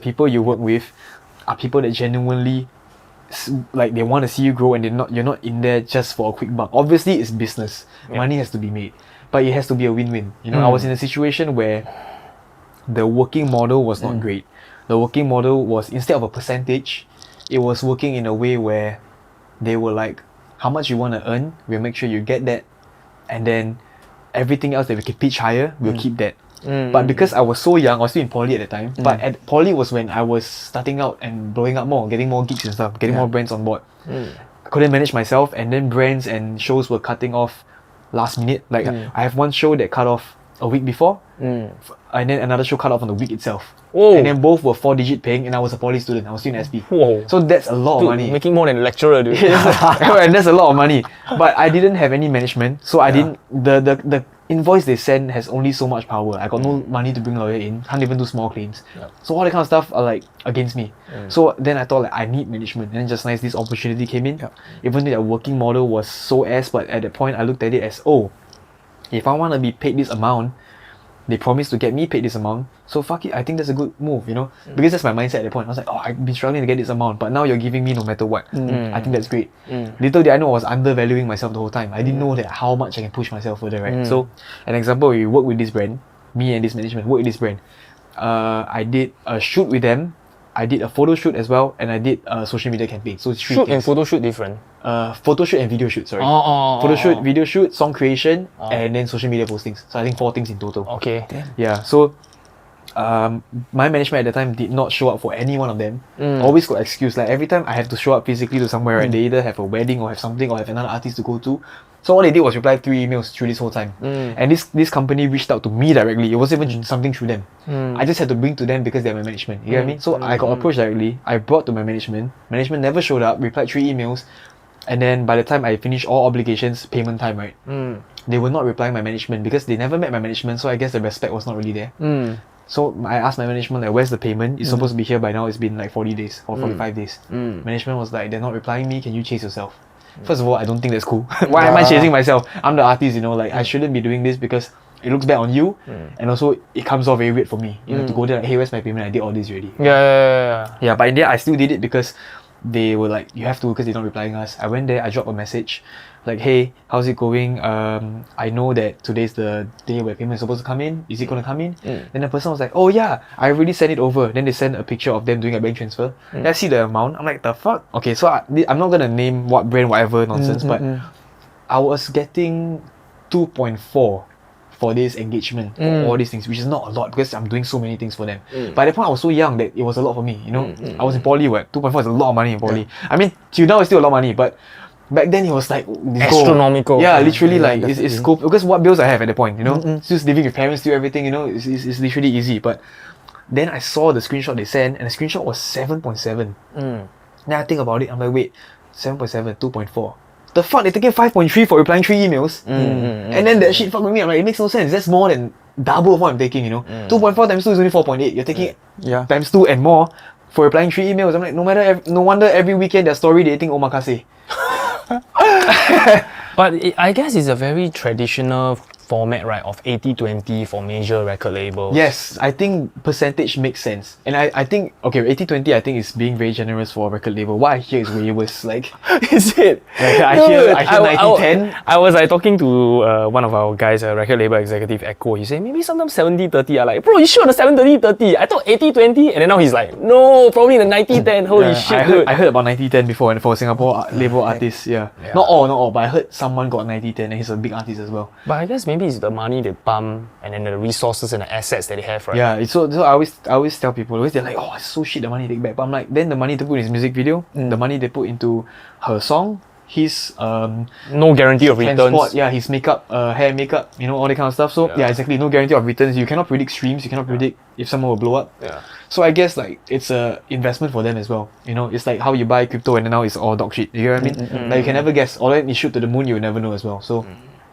People you work with are people that genuinely like they want to see you grow, and you're not in there just for a quick buck. Obviously it's business. Money has to be made, but it has to be a win-win. I was in a situation where the working model was not great. The working model was, instead of a percentage, it was working in a way where they were like, how much you want to earn, we'll make sure you get that, and then everything else that we can pitch higher, we'll keep that. But because I was so young, I was still in poly at the time, but at poly was when I was starting out and blowing up more, getting more gigs and stuff, getting more brands on board. I couldn't manage myself, and then brands and shows were cutting off last minute. Like I have one show that cut off a week before, and then another show cut off on the week itself. Whoa. And then both were 4-digit paying, and I was a poly student. I was still in SP. Whoa. So that's a lot of money. Making more than a lecturer, dude. And that's a lot of money. But I didn't have any management, so I didn't. The invoice they send has only so much power. I got no money to bring lawyer in. Can't even do small claims. So all that kind of stuff are like against me. So then I thought like I need management, and then just nice this opportunity came in. Even though the working model was so ass, but at that point I looked at it as, oh, if I want to be paid this amount, they promised to get me paid this amount, so fuck it, I think that's a good move, because that's my mindset at that point. I was like, oh, I've been struggling to get this amount, but now you're giving me no matter what. I think that's great. Little did I know I was undervaluing myself the whole time. I didn't know that how much I can push myself further, right? So an example, we work with this brand, me and this management work with this brand. I did a shoot with them, I did a photo shoot as well, and I did a social media campaign. So it's 3 Shoot things. and photo shoot different. Photo shoot and video shoot, sorry. Photo shoot, video shoot, song creation, and then social media postings. So I think 4 things in total. Okay. Yeah, so my management at the time did not show up for any one of them. Always got excuse. Like every time I have to show up physically to somewhere, right, they either have a wedding or have something or have another artist to go to. So all they did was reply 3 emails through this whole time. And this company reached out to me directly. It wasn't even something through them. I just had to bring to them because they're my management. You get what I mean? So I got approached directly. I brought to my management. Management never showed up, replied 3 emails. And then by the time I finished all obligations, payment time, right? They were not replying my management because they never met my management. So I guess the respect was not really there. So I asked my management, like, where's the payment? It's supposed to be here by now. It's been like 40 days or 45 days. Management was like, they're not replying me. Can you chase yourself? First of all, I don't think that's cool. Why am I chasing myself? I'm the artist, like I shouldn't be doing this because it looks bad on you, and also it comes off very weird for me. To go there like, hey, where's my payment? I did all this already. Yeah, but in the end, I still did it because they were like, you have to, because they're not replying us. I went there, I dropped a message like, hey, how's it going? I know that today's the day where payment is supposed to come in. Is it going to come in? Then the person was like, oh yeah, I already sent it over. Then they sent a picture of them doing a bank transfer. Then I see the amount. I'm like, the fuck? Okay, so I'm not going to name what brand, whatever nonsense, but I was getting 2.4 for this engagement, all these things, which is not a lot because I'm doing so many things for them. By that point, I was so young that it was a lot for me. I was in poly. 2.4 is a lot of money in poly. I mean, till now it's still a lot of money, but back then it was like astronomical. Yeah, literally like it's scope, because what bills I have at the point, just living with parents, do everything, it's literally easy. But then I saw the screenshot they sent, and the screenshot was 7.7. Then I think about it, I'm like, wait, 7.7, 2.4. The fuck, they're taking 5.3 for replying 3 emails, and then that shit fuck with me. I'm like, it makes no sense. That's more than double of what I'm taking. 2.4 times 2 is only 4.8. You're taking times 2 and more for replying 3 emails. I'm like, no wonder every weekend their story they think omakase. But I guess it's a very traditional format, right, of 80-20 for major record labels. Yes, I think percentage makes sense. And I think, okay, 80-20 I think is being very generous for a record label. What I hear is way worse. Like, is it? Like, I hear 90-10. I was like talking to one of our guys, a record label executive, Echo. He said maybe sometimes 70-30. I'm like, bro, you sure the 70-30? I thought 80-20. And then now he's like, no, probably the 90-10. Holy shit. I heard about 90-10 before, and for Singapore label artists, yeah. Not all, but I heard someone got 90-10 and he's a big artist as well. But I guess maybe it's the money they pump and then the resources and the assets that they have, right? Yeah, so I always tell people, they're like, oh, it's so shit, the money they take back. But I'm like, then the money they put in his music video, the money they put into her song, his no guarantee of returns. Yeah, his makeup, hair, makeup, all that kind of stuff. So yeah, exactly, no guarantee of returns. You cannot predict streams, you cannot predict if someone will blow up. Yeah. So I guess like it's a investment for them as well. It's like how you buy crypto and now it's all dog shit. You get what I mean? Like you can never guess. Or then you shoot to the moon, you'll never know as well. So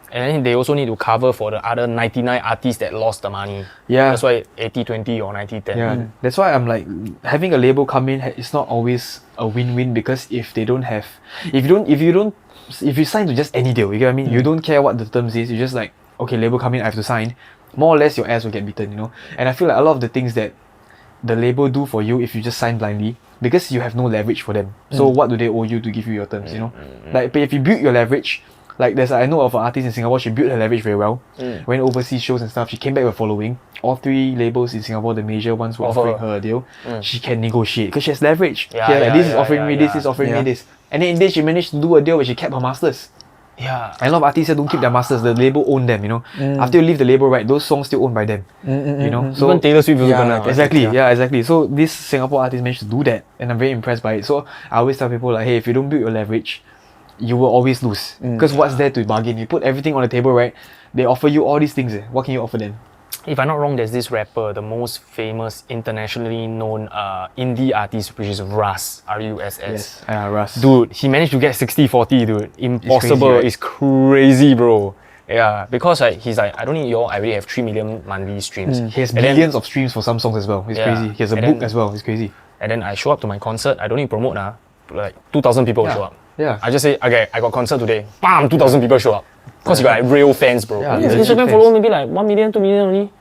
and then they also need to cover for the other 99 artists that lost the money. Yeah. That's why 80-20 or 90-10. Yeah. That's why I'm like, having a label come in, it's not always a win-win, because if you sign to just any deal, you get what I mean? You don't care what the terms is, you just like, okay, label come in, I have to sign. More or less your ass will get beaten, And I feel like a lot of the things that the label do for you if you just sign blindly? Because you have no leverage for them. So what do they owe you to give you your terms, you know? Like, but if you build your leverage, like I know of an artist in Singapore, she built her leverage very well. Went overseas shows and stuff, she came back with a following. All 3 labels in Singapore, the major ones, were offering her a deal. She can negotiate because she has leverage. This is offering me this, is offering me this. And then in the end, she managed to do a deal where she kept her masters. Yeah. And a lot of artists here don't keep their masters, the label own them, you know. After you leave the label, right, those songs still owned by them. You know. So even Taylor Swift was gonna. Exactly. So this Singapore artist managed to do that, and I'm very impressed by it. So I always tell people like, hey, if you don't build your leverage, you will always lose. Because what's there to bargain? You put everything on the table, right? They offer you all these things. What can you offer them? If I'm not wrong, there's this rapper, the most famous, internationally known indie artist, which is Russ, R-U-S-S. Yes, Russ. Dude, he managed to get 60-40, dude. Impossible. It's crazy, right? It's crazy, bro. Yeah, because he's like, I don't need y'all, I already have 3 million monthly streams. He has billions of streams for some songs as well. It's crazy. He has a book as well. It's crazy. And then I show up to my concert, I don't need to promote now. Like 2,000 people show up. Yeah. I just say, okay, I got concert today. Bam, 2,000 people show up. Because you got like real fans, bro. His Instagram follower maybe like 1 million, 2 million only.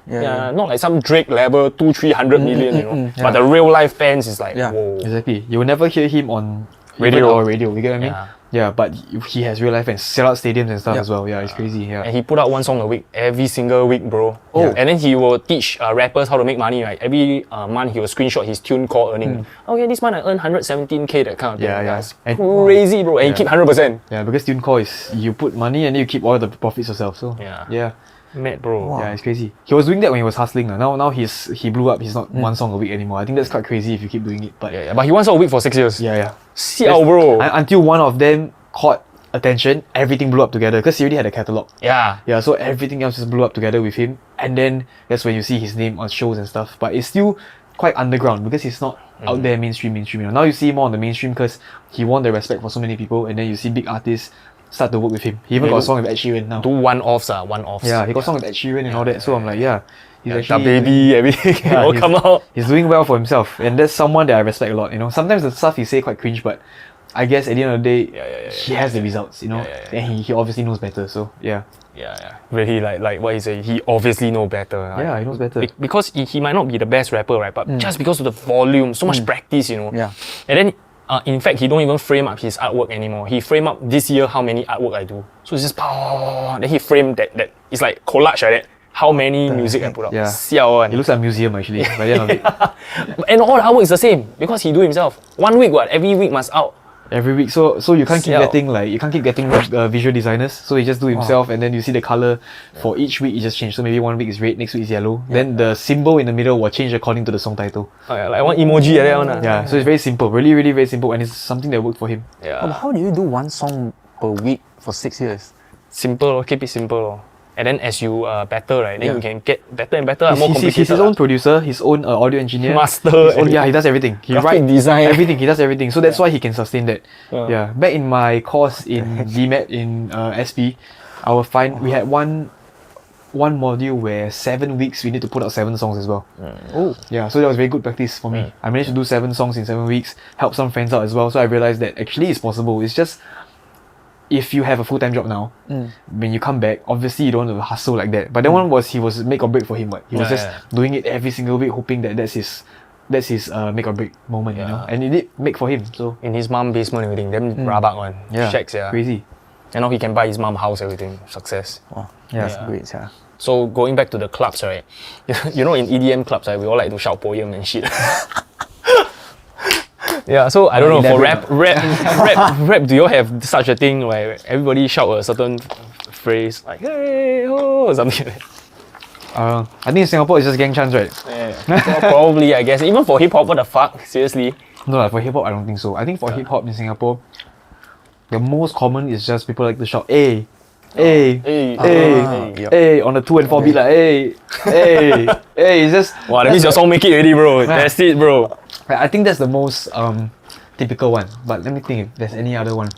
Not like some Drake level 200-300 million, you know. But the real life fans is like, whoa. Exactly. You will never hear him on radio. You get what I mean? Yeah, but he has real life fans, sell out stadiums and stuff as well. Yeah, it's crazy. Yeah. And he put out 1 song a week, every single week, bro. And then he will teach rappers how to make money, right? Every month he will screenshot his tune called earning. Okay, this month I earn 117k, that kind of thing. Yeah. It's crazy, bro. And he keep 100%. Yeah, because TuneCore is you put money and then you keep all the profits yourself. So yeah. Mad, bro. Wow. Yeah, it's crazy. He was doing that when he was hustling. Now he blew up. He's not 1 song a week anymore. I think that's quite crazy if you keep doing it. But but he 1 song a week for 6 years. Yeah. Siao, bro. Until one of them caught attention, everything blew up together because he already had a catalogue. Yeah. So everything else just blew up together with him. And then that's when you see his name on shows and stuff. But it's still quite underground because he's not out there mainstream. You know. Now you see more on the mainstream because he won the respect for so many people, and then you see big artists start to work with him. He even got a song with Ed Sheeran now. Do one-offs. Yeah, he got a song with Ed Sheeran and all that. So I'm like, he's actually baby, everything all come out. He's doing well for himself, and that's someone that I respect a lot. You know, sometimes the stuff he say quite cringe, but I guess at the end of the day, he has the results. You know, and he obviously knows better. So yeah. Really, like what he say, he obviously know better. He knows better. Because he might not be the best rapper, right? But just because of the volume, so much practice, you know. Yeah. And then in fact, he don't even frame up his artwork anymore. He frame up this year how many artwork I do. So it's just then he framed that it's like collage like that. How many music I put out. Siao one. It looks like a museum actually. By the end of it. And all the artwork is the same because he do himself. 1 week, every week must out. Every week, so you can't keep getting visual designers. So he just do himself, and then you see the color for each week. It just change. So maybe 1 week is red, next week is yellow. Then the symbol in the middle will change according to the song title. Like one emoji like that one. Yeah, so it's very simple, really, really very simple, and it's something that worked for him. But how do you do 1 song per week for 6 years? Simple, keep it simple. And then as you better, right, then you can get better and better, more complicated. He's his own producer, his own audio engineer. Master. He does everything. He writes design. Everything, he does everything. So that's why he can sustain that. Back in my course in DMAT in SP, we had one module where 7 weeks we need to put out 7 songs as well. So that was very good practice for me. I managed to do 7 songs in 7 weeks, help some friends out as well. So I realized that actually it's possible. It's just if you have a full-time job now, when you come back, obviously you don't want to hustle like that. But that one was make or break for him. He was just doing it every single week, hoping that that's his make or break moment, you know. And it did make for him. So in his mom basement, everything, them rabak one, shacks, crazy. And now he can buy his mom house, everything, success. Wow, that's great, So going back to the clubs, right? You know, in EDM clubs, right, we all like to shout poem and shit. So I don't know, for rap, do you all have such a thing where everybody shout a certain phrase like hey ho or something like that? I think in Singapore it's just gang chants, right? Well, probably, I guess. Even for hip hop, what the fuck? Seriously? No, for hip hop I don't think so. I think for hip hop in Singapore, the most common is just people like to shout hey on the 2 and 4 beat like hey. It's just wow, that means your song make it already, bro. That's it, bro. I think that's the most typical one. But let me think if there's any other one.